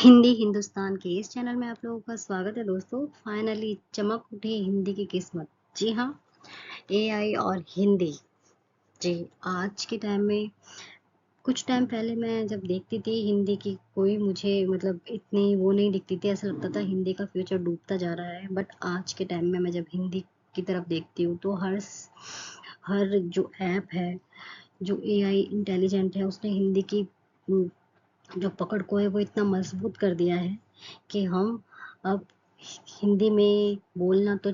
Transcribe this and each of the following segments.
हिंदी हिंदुस्तान के इस चैनल में आप लोगों का स्वागत है दोस्तों। फाइनली चमक उठी हिंदी की किस्मत। जी हाँ, एआई और हिंदी। जी, आज के टाइम में कुछ टाइम पहले मैं जब देखती थी हिंदी की, कोई मुझे मतलब इतनी वो नहीं दिखती थी, ऐसा लगता था हिंदी का फ्यूचर डूबता जा रहा है। बट आज के टाइम में मैं जब हिंदी की तरफ देखती हूँ तो हर जो ऐप है, जो एआई इंटेलिजेंट है, उसने हिंदी की जो पकड़ को है वो इतना मजबूत कर दिया है कि हम अब हिंदी में बोलना तो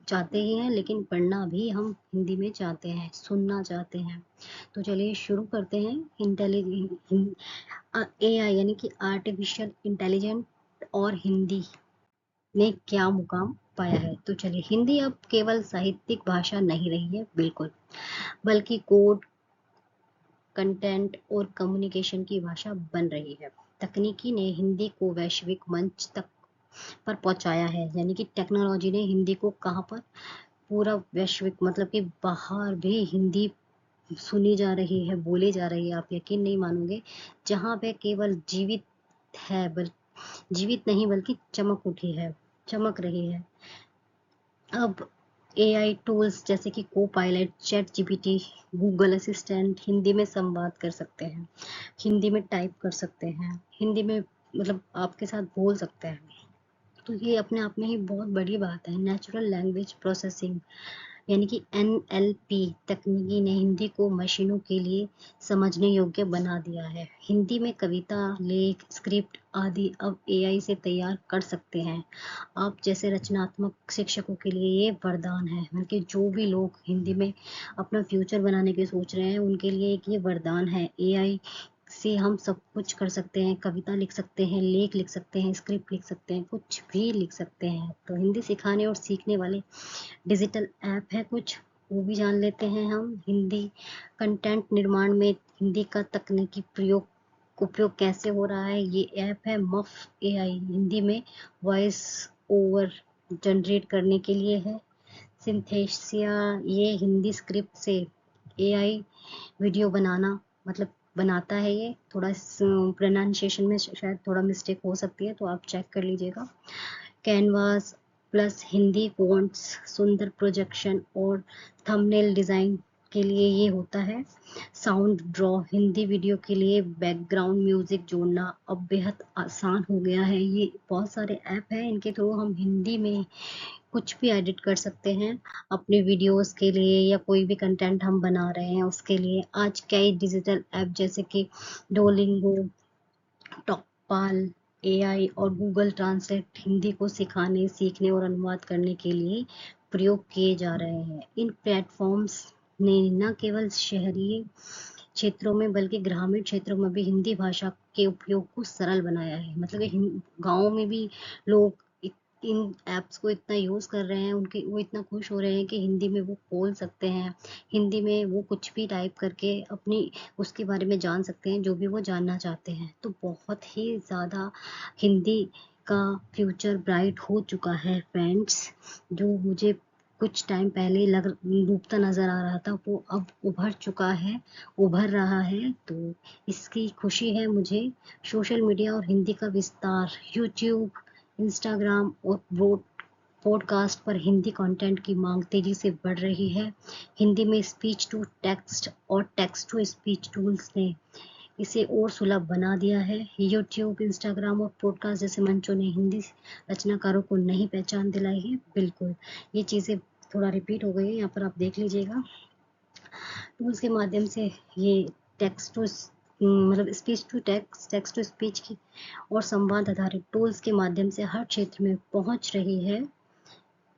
चाहते ही हैं, लेकिन पढ़ना भी हम हिंदी में चाहते हैं, सुनना चाहते हैं। तो चलिए शुरू करते हैं। एआई यानी कि आर्टिफिशियल इंटेलिजेंट और हिंदी ने क्या मुकाम पाया है। तो चलिए, हिंदी अब केवल साहित्यिक भाषा नहीं रही है, बिल्कुल, बल्कि कोड, कंटेंट और कम्युनिकेशन की भाषा बन रही है। तकनीकी ने हिंदी को वैश्विक मंच तक पर पहुंचाया है, यानी कि टेक्नोलॉजी ने हिंदी को कहाँ पर, पूरा वैश्विक, मतलब कि बाहर भी हिंदी सुनी जा रही है, बोली जा रही है। आप यकीन नहीं मानोगे, जहाँ पे केवल है, जीवित नहीं बल्कि चमक उठी है, चमक रही है। अब एआई टूल्स जैसे कि को pilot, chat GPT, Google assistant Hindi में संवाद कर सकते हैं, हिंदी में टाइप कर सकते हैं, हिंदी में मतलब आपके साथ बोल सकते हैं। तो ये अपने आप में ही बहुत बड़ी बात है। नेचुरल लैंग्वेज प्रोसेसिंग यानी कि एनएलपी तकनीकी ने हिंदी को मशीनों के लिए समझने योग्य बना दिया है। हिंदी में कविता, लेख, स्क्रिप्ट आदि अब एआई से तैयार कर सकते हैं। आप जैसे रचनात्मक शिक्षकों के लिए ये वरदान है, बल्कि जो भी लोग हिंदी में अपना फ्यूचर बनाने की सोच रहे हैं उनके लिए एक ये वरदान है। एआई से हम सब कुछ कर सकते हैं, कविता लिख सकते हैं, लेख लिख सकते हैं, स्क्रिप्ट लिख सकते हैं, कुछ भी लिख सकते हैं। तो हिंदी सिखाने और सीखने वाले डिजिटल ऐप है कुछ, वो भी जान लेते हैं हम। हिंदी कंटेंट निर्माण में हिंदी का तकनीकी उपयोग कैसे हो रहा है। ये ऐप है मफ एआई, हिंदी में वॉइस ओवर जनरेट करने के लिए है। सिंथेसिया, ये हिंदी स्क्रिप्ट से एआई वीडियो बनाना, मतलब बनाता है। ये थोड़ा प्रोनाउंसिएशन में शायद थोड़ा मिस्टेक हो सकती है, तो आप चेक कर लीजिएगा। कैनवास प्लस हिंदी फ़ॉन्ट्स, सुंदर प्रोजेक्शन और थंबनेल डिज़ाइन के लिए ये होता है। साउंड ड्रॉ, हिंदी वीडियो के लिए बैकग्राउंड म्यूज़िक जोड़ना अब बेहद आसान हो गया है। ये बहुत सारे ऐप हैं, इनके थ्रू हम हिंदी में कुछ भी एडिट कर सकते हैं अपने वीडियोस के लिए, या कोई भी कंटेंट हम बना रहे हैं उसके लिए। आज कई डिजिटल ऐप जैसे कि डोलिंगो, टॉकपाल, एआई और गूगल ट्रांसलेट हिंदी को सिखाने, सीखने और अनुवाद करने के लिए प्रयोग किए जा रहे हैं। इन प्लेटफॉर्म्स ने न केवल शहरी क्षेत्रों में बल्कि ग्रामीण क्षेत्रों में भी हिंदी भाषा के उपयोग को सरल बनाया है। मतलब कि गाँव में भी लोग इन ऐप्स को इतना यूज़ कर रहे हैं, उनके वो इतना खुश हो रहे हैं कि हिंदी में वो बोल सकते हैं, हिंदी में वो कुछ भी टाइप करके अपनी उसके बारे में जान सकते हैं, जो भी वो जानना चाहते हैं। तो बहुत ही ज़्यादा हिंदी का फ्यूचर ब्राइट हो चुका है फ्रेंड्स। जो मुझे कुछ टाइम पहले डूबता नज़र आ रहा था, वो अब उभर चुका है, उभर रहा है। तो इसकी खुशी है मुझे। सोशल मीडिया और हिंदी का विस्तार, यूट्यूब, इंस्टाग्राम और पॉडकास्ट पर हिंदी कंटेंट की मांग तेजी से बढ़ रही है। हिंदी में स्पीच टू टेक्स्ट और टेक्स्ट टू स्पीच टूल्स ने इसे और सुलभ बना दिया है। यूट्यूब, इंस्टाग्राम और पॉडकास्ट जैसे मंचों ने हिंदी रचनाकारों को नई पहचान दिलाई है। बिल्कुल, ये चीज़ें थोड़ा रिपीट हो गई है, यहाँ पर आप देख लीजिएगा। टूल्स के माध्यम से ये टेक्स्ट टू मतलब speech to text, text to speech की और संवाद आधारित टूल्स के माध्यम से हर क्षेत्र में पहुंच रही है।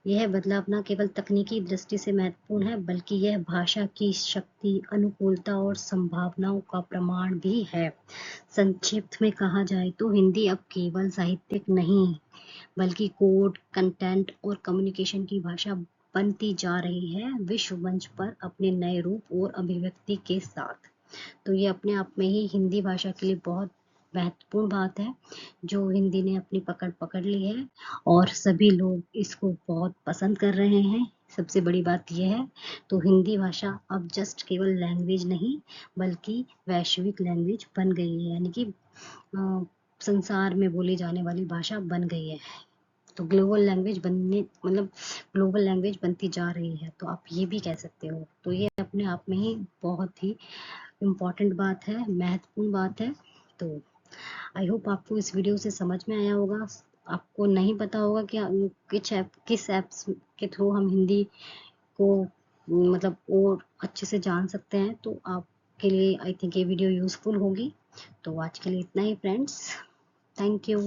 यह बदलाव न केवल तकनीकी दृष्टि से महत्वपूर्ण है, बल्कि यह भाषा की शक्ति, अनुकूलता और संभावनाओं का प्रमाण भी है। संक्षिप्त में कहा जाए तो हिंदी अब केवल साहित्यिक नहीं, बल्कि कोड, कंटेंट और कम्युनिकेशन की भाषा बनती जा रही है, विश्व मंच पर अपने नए रूप और अभिव्यक्ति के साथ। तो ये अपने आप में ही हिंदी भाषा के लिए बहुत महत्वपूर्ण बात है, जो हिंदी ने अपनी पकड़ पकड़ ली है और सभी लोग इसको बहुत पसंद कर रहे हैं। सबसे बड़ी बात ये है। तो हिंदी भाषा अब जस्ट केवल लैंग्वेज नहीं, बल्कि वैश्विक लैंग्वेज बन गई है, यानी कि संसार में बोली जाने वाली भाषा बन गई है। तो ग्लोबल लैंग्वेज बनने मतलब ग्लोबल लैंग्वेज बनती जा रही है, तो आप ये भी कह सकते हो। तो ये अपने आप में ही बहुत ही इम्पोर्टेंट बात है, महत्वपूर्ण बात है। तो आई होप आपको इस वीडियो से समझ में आया होगा। आपको नहीं पता होगा कि किस ऐप्स के थ्रू हम हिंदी को मतलब और अच्छे से जान सकते हैं, तो आपके लिए आई थिंक ये वीडियो यूजफुल होगी। तो आज के लिए इतना ही फ्रेंड्स, थैंक यू।